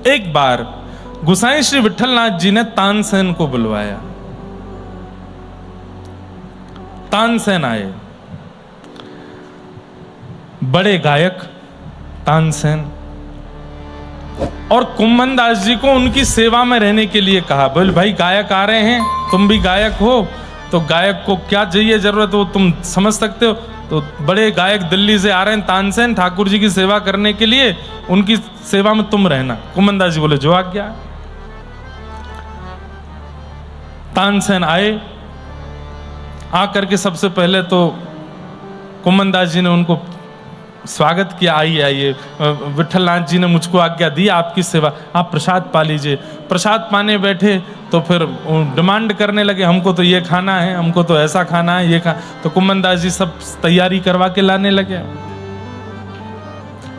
एक बार गोसाई श्री विठलनाथ जी ने तानसेन को बुलवाया। तानसेन आए, बड़े गायक तानसेन, और कुम्मन दास जी को उनकी सेवा में रहने के लिए कहा। बोल भाई गायक आ रहे हैं, तुम भी गायक हो, तो गायक को क्या चाहिए, जरूरत हो तुम समझ सकते हो। तो बड़े गायक दिल्ली से आ रहे हैं, तानसेन ठाकुर जी की सेवा करने के लिए, उनकी सेवा में तुम रहना। कुम्मन दास जी बोले जो आज्ञा। तानसेन आए, आकर के सबसे पहले तो कुम्मन दास जी ने उनको स्वागत किया, आइए आइए, विठलनाथ जी ने मुझको आज्ञा दी आपकी सेवा, आप प्रसाद पा लीजिए। प्रसाद पाने बैठे तो फिर डिमांड करने लगे, हमको तो ये खाना है, हमको तो ऐसा खाना है, ये तो कुम्मन दास जी सब तैयारी करवा के लाने लगे,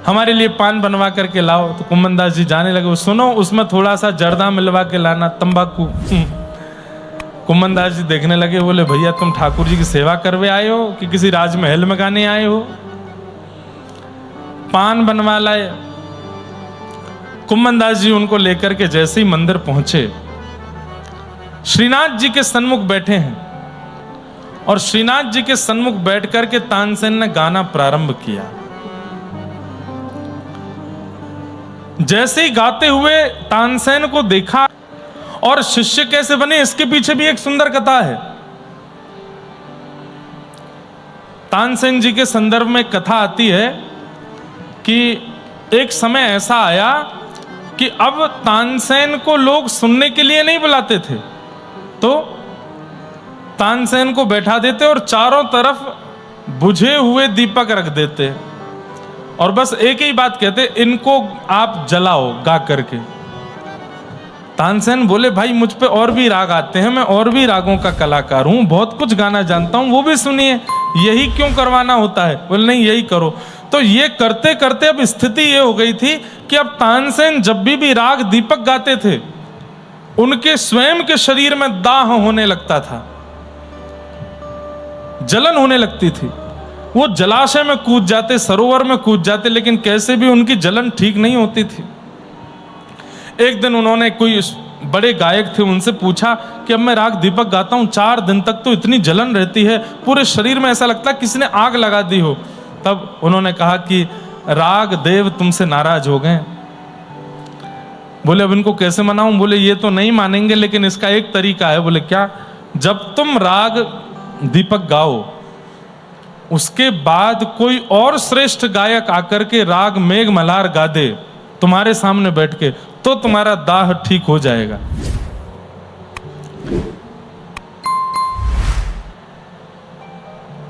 हमारे लिए पान बनवा करके लाओ। तो कुम्मन दास जी जाने लगे, सुनो उसमें थोड़ा सा जर्दा मिलवा के लाना, तंबाकू। कुम्मन दास जी देखने लगे, बोले भैया तुम ठाकुर जी की सेवा करवे आए हो कि किसी राजमहल में गाने आए हो। पान बनवा लाए। कुम्मन दास जी उनको लेकर के जैसे ही मंदिर पहुंचे, श्रीनाथ जी के सन्मुख बैठे हैं, और श्रीनाथ जी के सन्मुख बैठ करके तानसेन ने गाना प्रारंभ किया। जैसे ही गाते हुए तानसेन को देखा, और शिष्य कैसे बने इसके पीछे भी एक सुंदर कथा है। तानसेन जी के संदर्भ में कथा आती है कि एक समय ऐसा आया कि अब तानसेन को लोग सुनने के लिए नहीं बुलाते थे, तो तानसेन को बैठा देते और चारों तरफ बुझे हुए दीपक रख देते, और बस एक ही बात कहते, इनको आप जलाओ गा करके। तानसेन बोले भाई मुझ पे और भी राग आते हैं, मैं और भी रागों का कलाकार हूं, बहुत कुछ गाना जानता हूं, वो भी सुनिए, यही क्यों करवाना होता है। बोले नहीं यही करो। तो ये करते करते अब स्थिति ये हो गई थी कि अब तानसेन जब भी राग दीपक गाते थे, उनके स्वयं के शरीर में दाह होने लगता था, जलन होने लगती थी। वो जलाशय में कूद जाते, सरोवर में कूद जाते, लेकिन कैसे भी उनकी जलन ठीक नहीं होती थी। एक दिन उन्होंने, कोई बड़े गायक थे, उनसे पूछा कि अब मैं राग दीपक गाता हूं, 4 दिन तक तो इतनी जलन रहती है, पूरे शरीर में ऐसा लगता है किसी ने आग लगा दी हो। तब उन्होंने कहा कि राग देव तुमसे नाराज हो गए। बोले अब इनको कैसे मनाऊं। बोले ये तो नहीं मानेंगे, लेकिन इसका एक तरीका है। बोले क्या। जब तुम राग दीपक गाओ, उसके बाद कोई और श्रेष्ठ गायक आकर के राग मेघ मल्हार गा दे तुम्हारे सामने बैठ के, तो तुम्हारा दाह ठीक हो जाएगा।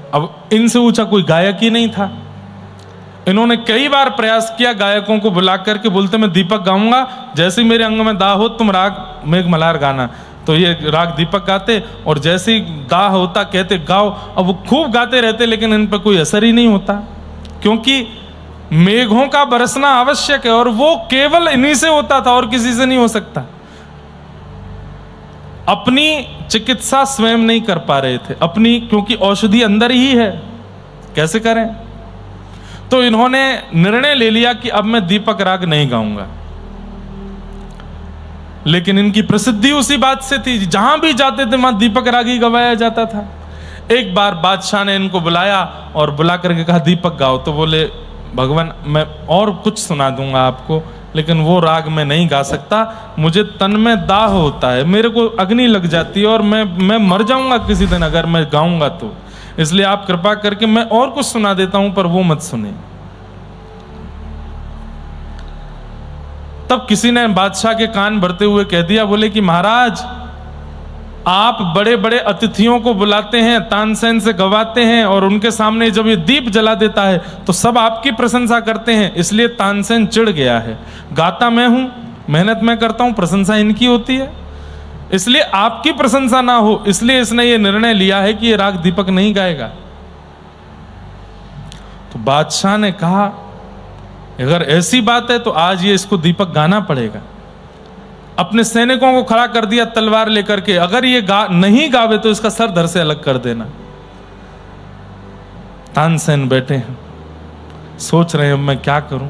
अब इनसे ऊंचा कोई गायक ही नहीं था। इन्होंने कई बार प्रयास किया गायकों को बुला करके, बोलते मैं दीपक गाऊंगा, जैसे ही मेरे अंग में दाह हो तुम राग मेघ मल्हार गाना। तो ये राग दीपक गाते, और जैसे ही दाह होता कहते गाओ। अब वो खूब गाते रहते, लेकिन इन पर कोई असर ही नहीं होता, क्योंकि मेघों का बरसना आवश्यक है, और वो केवल इन्हीं से होता था और किसी से नहीं हो सकता। अपनी चिकित्सा स्वयं नहीं कर पा रहे थे अपनी, क्योंकि औषधि अंदर ही है, कैसे करें। तो इन्होंने निर्णय ले लिया कि अब मैं दीपक राग नहीं गाऊंगा। लेकिन इनकी प्रसिद्धि उसी बात से थी, जहां भी जाते थे वहां दीपक राग ही गवाया जाता था। एक बार बादशाह ने इनको बुलाया और बुला करके कहा दीपक गाओ। तो बोले भगवान मैं और कुछ सुना दूंगा आपको, लेकिन वो राग मैं नहीं गा सकता, मुझे तन में दाह होता है, मेरे को अग्नि लग जाती है, और मैं मर जाऊंगा किसी दिन अगर मैं गाऊंगा तो, इसलिए आप कृपा करके मैं और कुछ सुना देता हूं, पर वो मत सुने। तब किसी ने बादशाह के कान भरते हुए कह दिया, बोले कि महाराज आप बड़े बड़े अतिथियों को बुलाते हैं, तानसेन से गवाते हैं, और उनके सामने जब ये दीप जला देता है तो सब आपकी प्रशंसा करते हैं, इसलिए तानसेन चिढ़ गया है। गाता मैं हूं, मेहनत मैं करता हूं, प्रशंसा इनकी होती है, इसलिए आपकी प्रशंसा ना हो, इसलिए इसने ये निर्णय लिया है कि ये राग दीपक नहीं गाएगा। तो बादशाह ने कहा अगर ऐसी बात है तो आज ये इसको दीपक गाना पड़ेगा। अपने सैनिकों को खड़ा कर दिया तलवार लेकर के, अगर ये नहीं गावे तो इसका सर धड़ से अलग कर देना। तानसेन बैठे हैं, सोच रहे हैं अब मैं क्या करूं।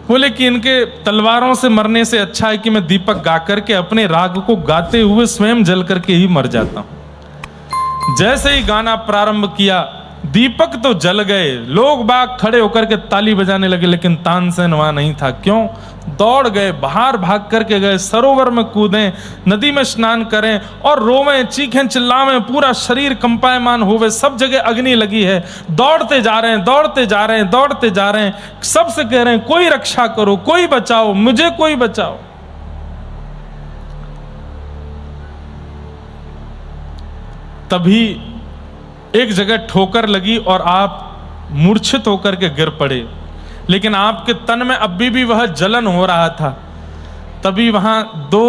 बोले कि इनके तलवारों से मरने से अच्छा है कि मैं दीपक गा करके अपने राग को गाते हुए स्वयं जल करके ही मर जाता हूं। जैसे ही गाना प्रारंभ किया, दीपक तो जल गए, लोग बाग खड़े होकर के ताली बजाने लगे, लेकिन तानसेन वहां नहीं था। क्यों? दौड़ गए, बाहर भाग करके गए, सरोवर में कूदें, नदी में स्नान करें और रोवें, चीखें, चिल्लावें, पूरा शरीर कंपायमान होवे, सब जगह अग्नि लगी है, दौड़ते जा रहे हैं, दौड़ते जा रहे हैं, दौड़ते जा रहे हैं, सबसे कह रहे हैं कोई रक्षा करो, कोई बचाओ, मुझे कोई बचाओ। तभी एक जगह ठोकर लगी और आप मूर्छित होकर के गिर पड़े, लेकिन आपके तन में अभी भी वह जलन हो रहा था। तभी वहां दो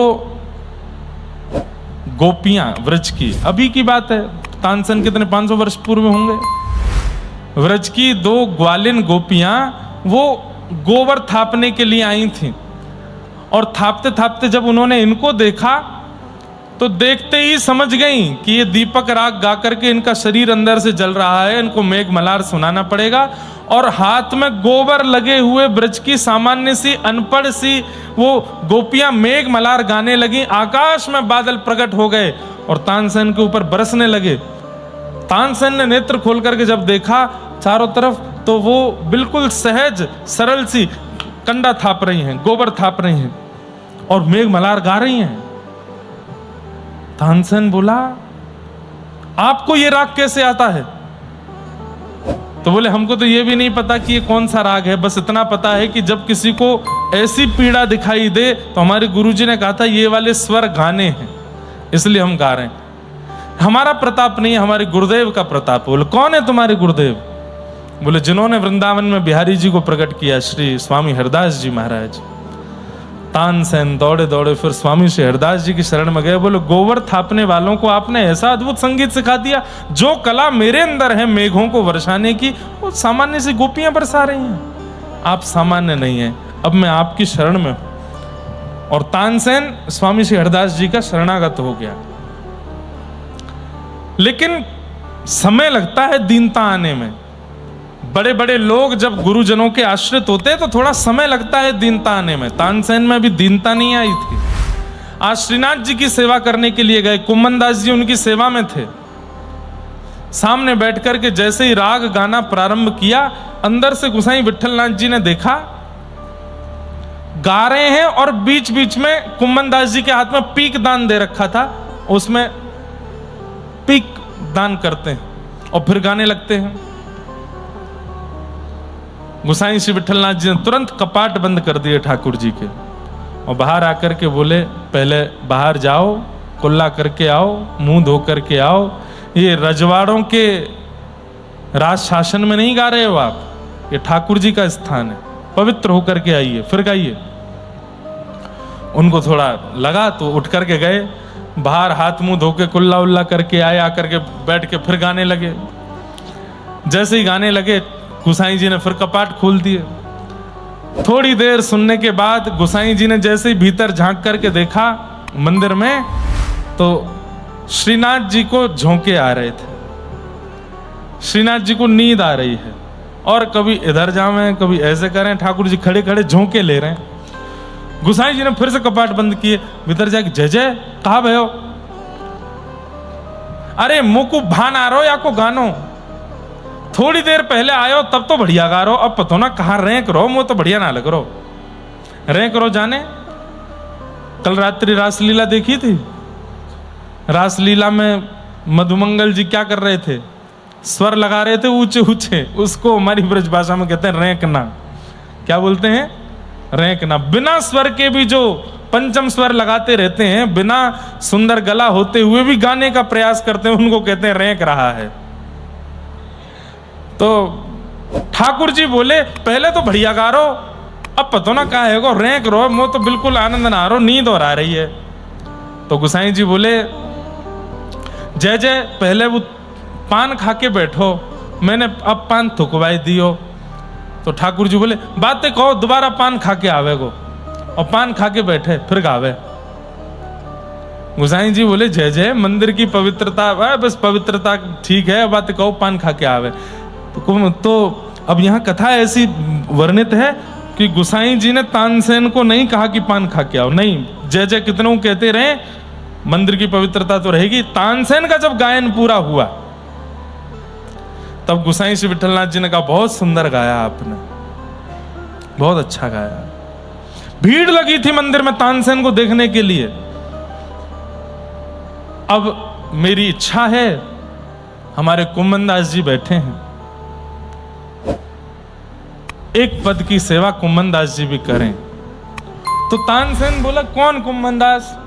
गोपियां व्रज की, अभी की बात है, तानसेन कितने 500 वर्ष पूर्व होंगे, व्रज की दो ग्वालिन गोपियां वो गोबर थापने के लिए आई थीं। और थापते थापते जब उन्होंने इनको देखा तो देखते ही समझ गई कि ये दीपक राग गा करके इनका शरीर अंदर से जल रहा है, इनको मेघ मल्हार सुनाना पड़ेगा। और हाथ में गोबर लगे हुए ब्रज की सामान्य सी अनपढ़ सी वो गोपियां मेघ मल्हार गाने लगी। आकाश में बादल प्रकट हो गए और तानसेन के ऊपर बरसने लगे। तानसेन ने नेत्र खोल करके जब देखा चारों तरफ, तो वो बिल्कुल सहज सरल सी कंडा थाप रही हैं, गोबर थाप रही हैं और मेघ मल्हार गा रही हैं। तानसेन बोला, आपको ये राग कैसे आता है? तो बोले, हमको तो ये भी नहीं पता कि ये कौन सा राग है, बस इतना पता है कि जब किसी को ऐसी पीड़ा दिखाई दे तो हमारे गुरुजी ने कहा था ये वाले स्वर गाने हैं, इसलिए हम गा रहे हैं। हमारा प्रताप नहीं है, हमारे गुरुदेव का प्रताप। बोले, कौन है तुम्हारे गुरुदेव? बोले, जिन्होंने वृंदावन में बिहारी जी को प्रकट किया, श्री स्वामी हरदास जी महाराज। तानसेन दौड़े दौड़े फिर स्वामी श्री हरदास जी की शरण में गए। बोले, गोबर थापने वालों को आपने ऐसा अद्भुत संगीत सिखा दिया, जो कला मेरे अंदर है मेघों को वर्षाने की, वो सामान्य सी गोपियां बरसा रही हैं। आप सामान्य नहीं है, अब मैं आपकी शरण में हूं। और तानसेन स्वामी श्री हरदास जी का शरणागत हो गया। लेकिन समय लगता है दीनता आने में। बड़े बड़े लोग जब गुरुजनों के आश्रित होते हैं तो थोड़ा समय लगता है दीनता आने में। तानसेन में भी दीनता नहीं आई थी। आज श्रीनाथ जी की सेवा करने के लिए गए, कुम्मन दास जी उनकी सेवा में थे। सामने बैठ करके जैसे ही राग गाना प्रारंभ किया, अंदर से गोसाई विठलनाथ जी ने देखा गा रहे हैं और बीच बीच में कुम्मन दास जी के हाथ में पीक दान दे रखा था, उसमें पीक दान करते हैं और फिर गाने लगते हैं। गोसाई श्री विठलनाथ जी ने तुरंत कपाट बंद कर दिए ठाकुर जी के और बाहर आकर के बोले, पहले बाहर जाओ, कुल्ला करके आओ, मुंह धो करके आओ। ये रजवाड़ों के राज शासन में नहीं गा रहे हो आप, ये ठाकुर जी का स्थान है, पवित्र होकर के आइए, फिर गाइए। उनको थोड़ा लगा तो उठ करके गए, बाहर हाथ मुंह धो के कुल्ला उल्ला करके आए, आकर के बैठ के फिर गाने लगे। जैसे ही गाने लगे, गोसाई जी ने फिर कपाट खोल दिए। थोड़ी देर सुनने के बाद गोसाई जी ने जैसे ही भीतर झांक करके देखा मंदिर में, तो श्रीनाथ जी को झोंके आ रहे थे। श्रीनाथ जी को नींद आ रही है और कभी इधर जावें, कभी ऐसे करें, ठाकुर जी खड़े खड़े झोंके ले रहे हैं। गोसाई जी ने फिर से कपाट बंद किए, भीतर जाके, जय जय कहा भयो? अरे मुंह को भान आ रहो या को गानो? थोड़ी देर पहले आयो तब तो बढ़िया गा रहो, अब पतो ना कहाँ रैंक रहो, मुँह तो बढ़िया ना लग रहो। रैंक रहो जाने। कल रात्रि रासलीला देखी थी। रासलीला में मधुमंगल जी क्या कर रहे थे? स्वर लगा रहे थे ऊंचे ऊंचे, उसको हमारी ब्रज भाषा में कहते हैं रैंकना। क्या बोलते हैं? रैंकना। बिना स्वर के भी जो पंचम स्वर लगाते रहते हैं, बिना सुंदर गला होते हुए भी गाने का प्रयास करते हैं, उनको कहते हैं रैंक रहा है। तो ठाकुर जी बोले, पहले तो बढ़िया गा रो, अब पतो ना कहा है, रैंक रो, मुँह तो बिल्कुल आनंद ना आ रो, नींद और आ रही है। तो गोसाई जी बोले, जय जय पहले वो पान खा के बैठो, मैंने अब पान थुकवाई दियो। तो ठाकुर जी बोले, बातें कहो, दोबारा पान खा के आवे गो। और पान खा के बैठे, फिर गावे। गोसाई जी बोले, जय जय मंदिर की पवित्रता, बस पवित्रता ठीक है, बातें कहो, पान खा के आवे। तो अब यहाँ कथा ऐसी वर्णित है, कि गुसाई जी ने तानसेन को नहीं कहा कि पान खा के आओ, नहीं, जय जय कितनों कहते रहे, मंदिर की पवित्रता तो रहेगी। तानसेन का जब गायन पूरा हुआ तब गुसाई श्री विठलनाथ जी ने कहा बहुत सुंदर गाया आपने, बहुत अच्छा गाया। भीड़ लगी थी मंदिर में तानसेन को देखने के लिए। अब मेरी इच्छा है, हमारे कुम्भन दास जी बैठे हैं, एक पद की सेवा कुम्भन दास जी भी करें। तो तानसेन बोला कौन कुम्भन दास?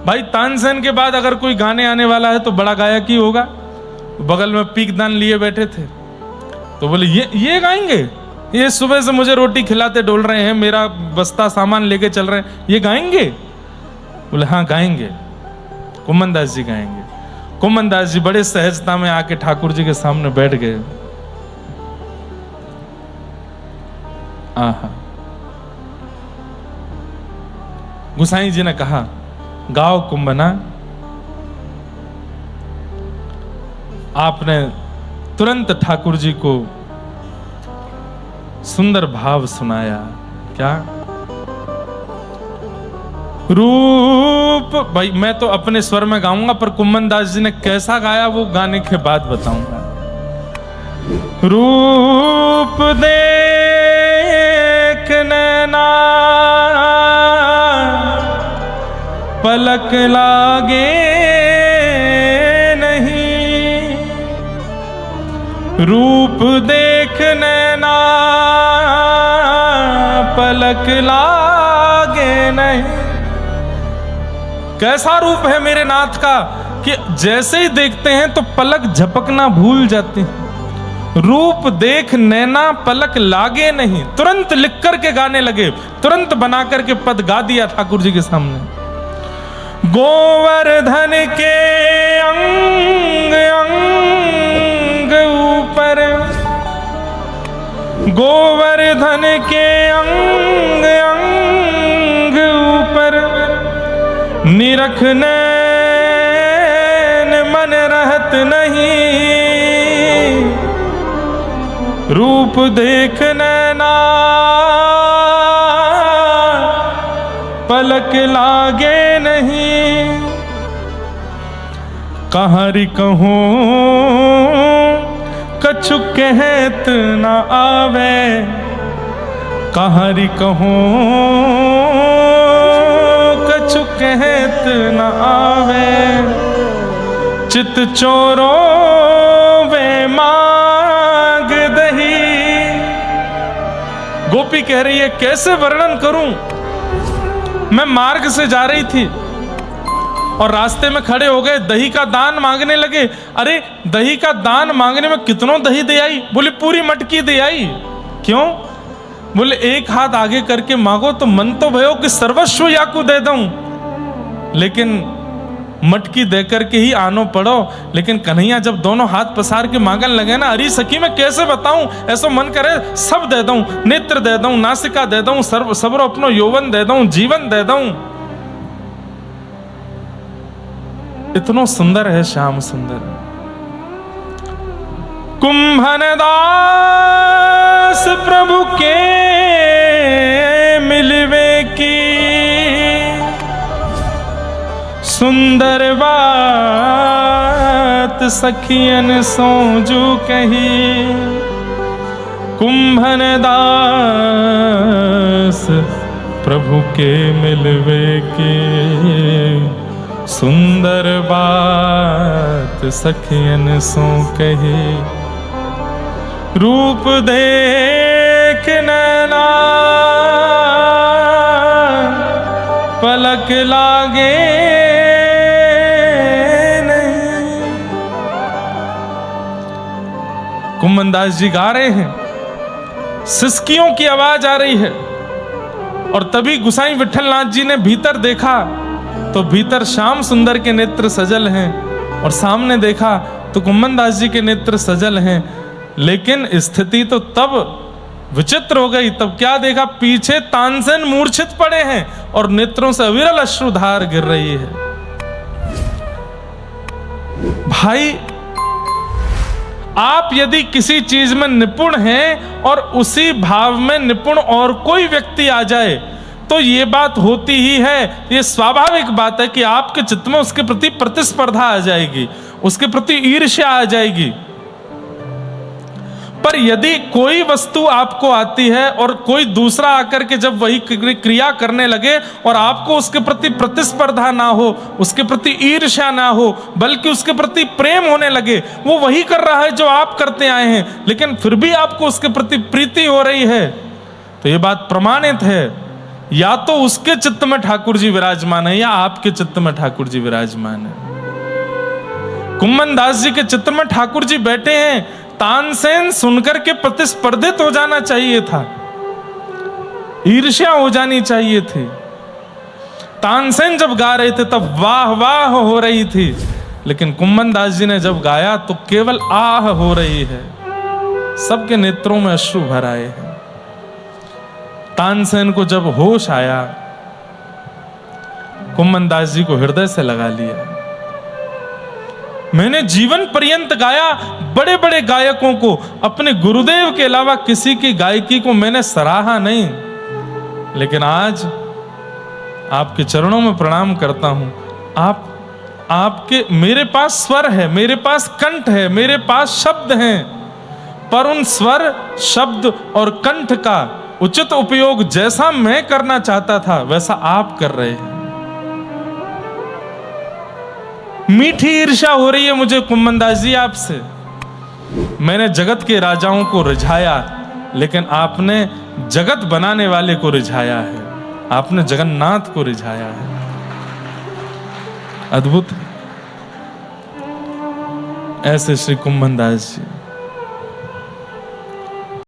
भाई तानसेन के बाद अगर कोई गाने आने वाला है तो बड़ा गायक ही होगा। बगल में पीकदान लिए बैठे थे, तो बोले ये गाएंगे, ये सुबह से मुझे रोटी खिलाते डोल रहे हैं, मेरा बस्ता सामान लेके चल रहे हैं, ये गाएंगे? बोले हाँ गाएंगे, कुम्भन दास जी गाएंगे। कुम्भन दास जी बड़े सहजता में आके ठाकुर जी के सामने बैठ गए। आहा, गुसाई जी ने कहा गाओ कुंभना। आपने तुरंत ठाकुर जी को सुंदर भाव सुनाया। क्या रूप, भाई मैं तो अपने स्वर में गाऊंगा, पर कुम्भन दास जी ने कैसा गाया वो गाने के बाद बताऊंगा। रूप देख नैना पलक लागे नहीं, रूप देख नैना पलक लागे नहीं। कैसा रूप है मेरे नाथ का कि जैसे ही देखते हैं तो पलक झपकना भूल जाते हैं। रूप देख नैना पलक लागे नहीं, तुरंत लिख करके गाने लगे, तुरंत बना करके पद गा दिया ठाकुर जी के सामने। गोवर्धन के अंग अंग ऊपर, गोवर्धन के अंग अंग ऊपर, निरख नैन मन रहत नहीं, रूप देख नैना पलक लागे नहीं। कहारी कहूं कछु कहत न आवे, कहारी कहूं कछु कहत न आवे, चित चोरो वे मांग दही। गोपी कह रही है कैसे वर्णन करूं, मैं मार्ग से जा रही थी और रास्ते में खड़े हो गए, दही का दान मांगने लगे। अरे दही का दान मांगने में कितनों दही दे आई? बोले पूरी मटकी दे आई। क्यों? बोले एक हाथ आगे करके मांगो तो मन तो भयो कि सर्वस्व याकू दे दूं, लेकिन मटकी दे करके ही आनो पड़ो। लेकिन कन्हैया जब दोनों हाथ पसार के मांगन लगे ना, अरे सखी मैं कैसे बताऊं, ऐसा मन करे सब दे दूं, नेत्र दे दूं, नासिका दे दूं, सबरो अपनो यौवन दे दूं, जीवन दे दूं। इतनो सुंदर है श्याम सुंदर। कुंभन दास प्रभु के मिलवे की सुंदर बात सखियन सोजू कही। कुंभन दास प्रभु के मिलवे की सुंदर बात सखियन सो कही। रूप देख नैना पलक लागे नहीं। कुम्भन दास जी गा रहे हैं, सिसकियों की आवाज आ रही है, और तभी गुसाई विठलनाथ जी ने भीतर देखा तो भीतर श्याम सुंदर के नेत्र सजल हैं, और सामने देखा तो कुम्भन दास जी के नेत्र सजल हैं। लेकिन स्थिति तो तब विचित्र हो गई। तब क्या देखा, पीछे तानसेन मूर्छित पड़े हैं और नेत्रों से अविरल अश्रुधार गिर रही है। भाई आप यदि किसी चीज में निपुण हैं और उसी भाव में निपुण और कोई व्यक्ति आ जाए तो ये बात होती ही है, ये स्वाभाविक बात है कि आपके चित्त में उसके प्रति प्रतिस्पर्धा आ जाएगी, उसके प्रति ईर्ष्या आ जाएगी। पर यदि कोई वस्तु आपको आती है और कोई दूसरा आकर के जब वही क्रिया करने लगे और आपको उसके प्रति प्रतिस्पर्धा ना हो, उसके प्रति ईर्ष्या ना हो, बल्कि उसके प्रति प्रेम होने लगे, वो वही कर रहा है जो आप करते आए हैं, लेकिन फिर भी आपको उसके प्रति प्रीति हो रही है, तो ये बात प्रमाणित है, या तो उसके चित्त में ठाकुर जी विराजमान है या आपके चित्त में ठाकुर जी विराजमान है। कुम्मन दास जी के चित्त में ठाकुर जी बैठे हैं, तानसेन सुनकर के प्रतिस्पर्धित हो जाना चाहिए था, ईर्ष्या हो जानी चाहिए थी। तानसेन जब गा रहे थे तब वाह वाह हो रही थी, लेकिन कुम्मन दास जी ने जब गाया तो केवल आह हो रही है, सबके नेत्रों में अश्रु भर आए हैं। तानसेन को जब होश आया, कुम्मन दास जी को हृदय से लगा लिया। मैंने जीवन पर्यंत गाया, बड़े बड़े गायकों को, अपने गुरुदेव के अलावा किसी की गायकी को मैंने सराहा नहीं, लेकिन आज आपके चरणों में प्रणाम करता हूं। आपके मेरे पास स्वर है, मेरे पास कंठ है, मेरे पास शब्द हैं, पर उन स्वर, शब्द और कंठ का उचित उपयोग जैसा मैं करना चाहता था वैसा आप कर रहे हैं। मीठी ईर्ष्या हो रही है मुझे कुम्मन दास जी आपसे। मैंने जगत के राजाओं को रिझाया, लेकिन आपने जगत बनाने वाले को रिझाया है, आपने जगन्नाथ को रिझाया है। अद्भुत। ऐसे श्री कुम्मन दास जी